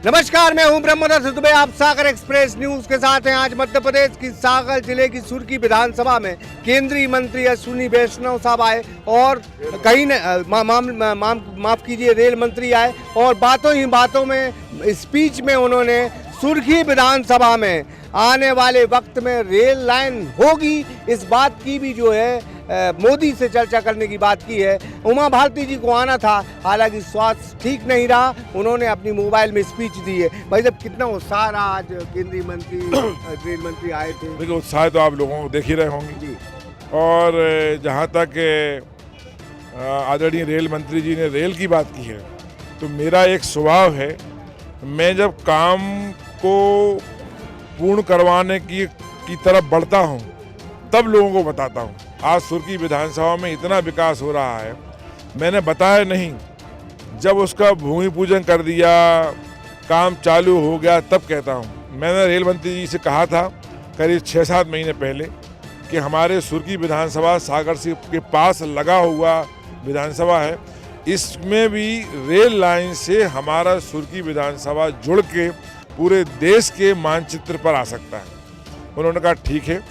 नमस्कार, मैं हूं ब्रह्मदत्त दुबे। आप सागर एक्सप्रेस न्यूज के साथ हैं। आज मध्य प्रदेश की सागर जिले की सुरखी विधानसभा में केंद्रीय मंत्री अश्विनी वैष्णव साहब आए और कहीं माफ कीजिए रेल मंत्री आए और बातों ही बातों में स्पीच में उन्होंने सुरखी विधानसभा में आने वाले वक्त में रेल लाइन होगी, इस बात की भी जो है मोदी से चर्चा करने की बात की है। उमा भारती जी को आना था, हालांकि स्वास्थ्य ठीक नहीं रहा, उन्होंने अपनी मोबाइल में स्पीच दी है। भाई साहब, कितना उत्साह रहा आज केंद्रीय मंत्री रेल मंत्री आए थे? देखिए, उत्साह तो आप लोगों को देख ही रहे होंगे जी। और जहाँ तक आदरणीय रेल मंत्री जी ने रेल की बात की है, तो मेरा एक स्वभाव है, मैं जब काम को पूर्ण करवाने की तरफ बढ़ता हूँ तब लोगों को बताता हूँ। आज सुरखी विधानसभा में इतना विकास हो रहा है, मैंने बताया नहीं, जब उसका भूमि पूजन कर दिया, काम चालू हो गया, तब कहता हूँ। मैंने रेल मंत्री जी से कहा था करीब 6-7 महीने पहले कि हमारे सुरखी विधानसभा सागर से के पास लगा हुआ विधानसभा है, इसमें भी रेल लाइन से हमारा सुरखी विधानसभा जुड़ के पूरे देश के मानचित्र पर आ सकता है। उन्होंने कहा ठीक है,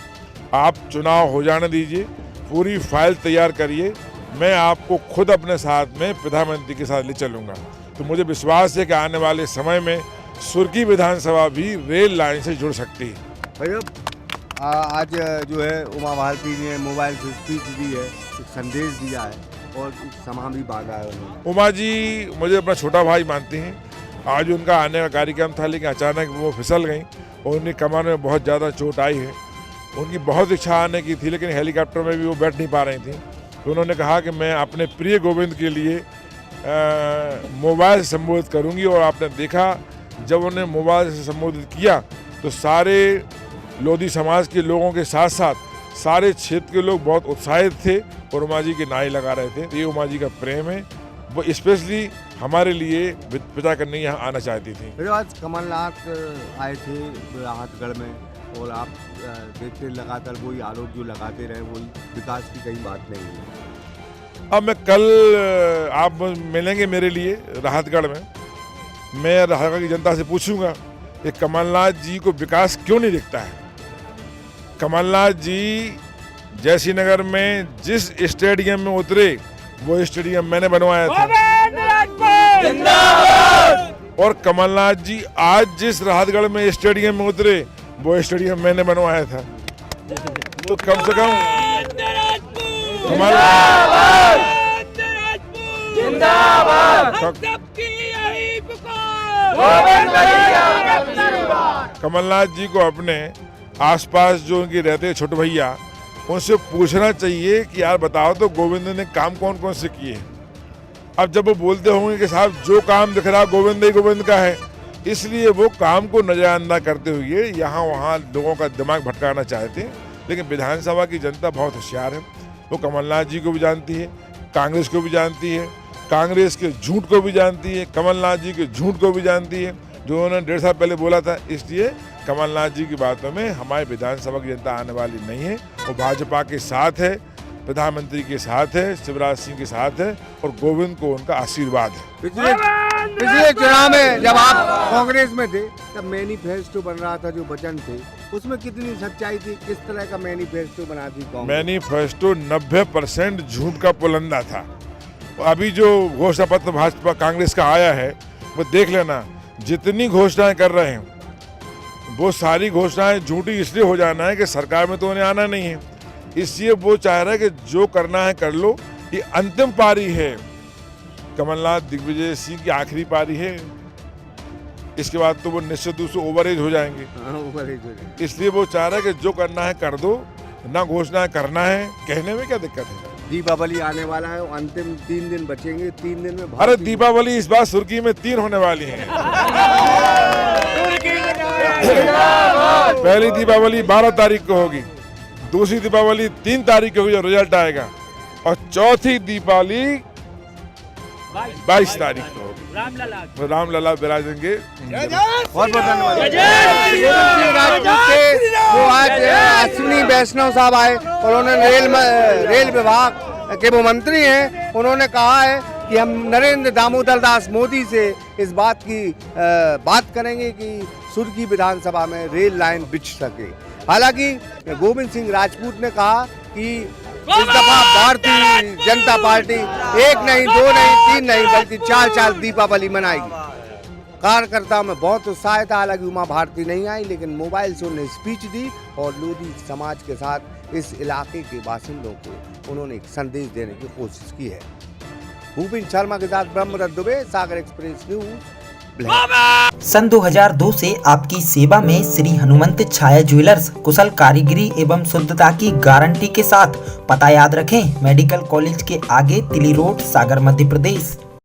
आप चुनाव हो जाने दीजिए, पूरी फाइल तैयार करिए, मैं आपको खुद अपने साथ में प्रधानमंत्री के साथ ले चलूँगा। तो मुझे विश्वास है कि आने वाले समय में सुरखी विधानसभा भी रेल लाइन से जुड़ सकती है। भैया, आज जो है उमा भारती ने मोबाइल से स्पीच दी है, एक संदेश दिया है और समा भी बांधा है उन्होंने। उमा जी मुझे अपना छोटा भाई मानती हैं। आज उनका आने का कार्यक्रम था, लेकिन अचानक वो फिसल गई और उनकी कमर में बहुत ज़्यादा चोट आई है। उनकी बहुत इच्छा आने की थी, लेकिन हेलीकॉप्टर में भी वो बैठ नहीं पा रही थी। तो उन्होंने कहा कि मैं अपने प्रिय गोविंद के लिए मोबाइल से संबोधित करूंगी। और आपने देखा, जब उन्होंने मोबाइल से संबोधित किया तो सारे लोधी समाज के लोगों के साथ साथ सारे क्षेत्र के लोग बहुत उत्साहित थे और उमा जी के नारे लगा रहे थे। ये उमा जी का प्रेम है, वो स्पेशली हमारे लिए पिता करने यहाँ आना चाहती थी। आज कमलनाथ आए थे राहतगढ़ में और आप देखते लगातार वही आरोप जो लगाते रहे, वही विकास की कहीं बात नहीं है। अब मैं कल आप मिलेंगे मेरे लिए राहतगढ़ में, मैं राहतगढ़ की जनता से पूछूंगा कि कमलनाथ जी को विकास क्यों नहीं दिखता है। कमलनाथ जी जयसिंह नगर में जिस स्टेडियम में उतरे, वो स्टेडियम मैंने बनवाया था। और कमलनाथ जी आज जिस राहतगढ़ में स्टेडियम में उतरे, वो स्टेडियम मैंने बनवाया था। तो कम से कम कमलनाथ जी को अपने आसपास जो उनके रहते छोटे भैया, उनसे पूछना चाहिए कि यार बताओ तो गोविंद ने काम कौन कौन से किए। अब जब वो बोलते होंगे कि साहब जो काम दिख रहा गोविंद ही गोविंद का है, इसलिए वो काम को नजरअंदाज करते हुए यहाँ वहाँ लोगों का दिमाग भटकाना चाहते हैं। लेकिन विधानसभा की जनता बहुत होशियार है, वो कमलनाथ जी को भी जानती है, कांग्रेस को भी जानती है, कांग्रेस के झूठ को भी जानती है, कमलनाथ जी के झूठ को भी जानती है, जो उन्होंने 1.5 साल पहले बोला था। इसलिए कमलनाथ जी की बातों में हमारे विधानसभा की जनता आने वाली नहीं है। वो भाजपा के साथ है, प्रधानमंत्री के साथ है, शिवराज सिंह के साथ है और गोविंद को उनका आशीर्वाद है। पिछले चुनाव में जब आप कांग्रेस में थे, तब मैनिफेस्टो बन रहा था, जो वचन थे उसमें कितनी सच्चाई थी? किस तरह का मैनिफेस्टो बना थी कांग्रेस? मैनिफेस्टो 90% झूठ का पुलंदा था। अभी जो घोषणा पत्र भाजपा कांग्रेस का आया है, वो देख लेना, जितनी घोषणाएं कर रहे हैं वो सारी घोषणाएं झूठी इसलिए हो जाना है कि सरकार में तो उन्हें आना नहीं है, इसलिए वो चाह रहा है कि जो करना है कर लो। ये अंतिम पारी है, कमलनाथ दिग्विजय सिंह की आखिरी पारी है, इसके बाद तो वो निश्चित रूप से ओवरेज हो जाएंगे। इसलिए वो चाह रहा है कि जो करना है कर दो, ना घोषणा करना है, कहने में क्या दिक्कत है। दीपावली आने वाला है, अंतिम 3 दिन बचेंगे, 3 दिन में अरे दीपावली इस बार सुर्खी में 3 होने वाली है। पहली दीपावली 12 तारीख को होगी, दूसरी दीपावली 3 तारीख को होगी जब रिजल्ट आएगा, और चौथी दीपावली 22 तारीख को होगी। रामलला विराजेंगे। बहुत धन्यवाद। वो आज अश्विनी वैष्णव साहब आए और उन्होंने रेल विभाग के वो मंत्री हैं, उन्होंने कहा है कि हम नरेंद्र दामोदर दास मोदी से इस बात की बात करेंगे कि सुर्खी विधानसभा में रेल लाइन बिछ सके। हालांकि गोविंद सिंह राजपूत ने कहा कि इस दफा भारतीय जनता पार्टी 1 नहीं 2 नहीं 3 नहीं बल्कि 4 दीपावली मनाएगी। कार्यकर्ताओं में बहुत उत्साह था। हालांकि उमा भारती नहीं आई, लेकिन मोबाइल से उन्हें स्पीच दी और लोधी समाज के साथ इस इलाके के बासिंदों को उन्होंने एक संदेश देने की कोशिश की है। भूपिन शर्मा के साथ ब्रह्मदत्त दुबे, सागर एक्सप्रेस न्यूज। सन 2002 से आपकी सेवा में श्री हनुमंत छाया ज्वेलर्स कुशल कारीगरी एवं शुद्धता की गारंटी के साथ। पता याद रखें, मेडिकल कॉलेज के आगे तिली रोड, सागर, मध्य प्रदेश।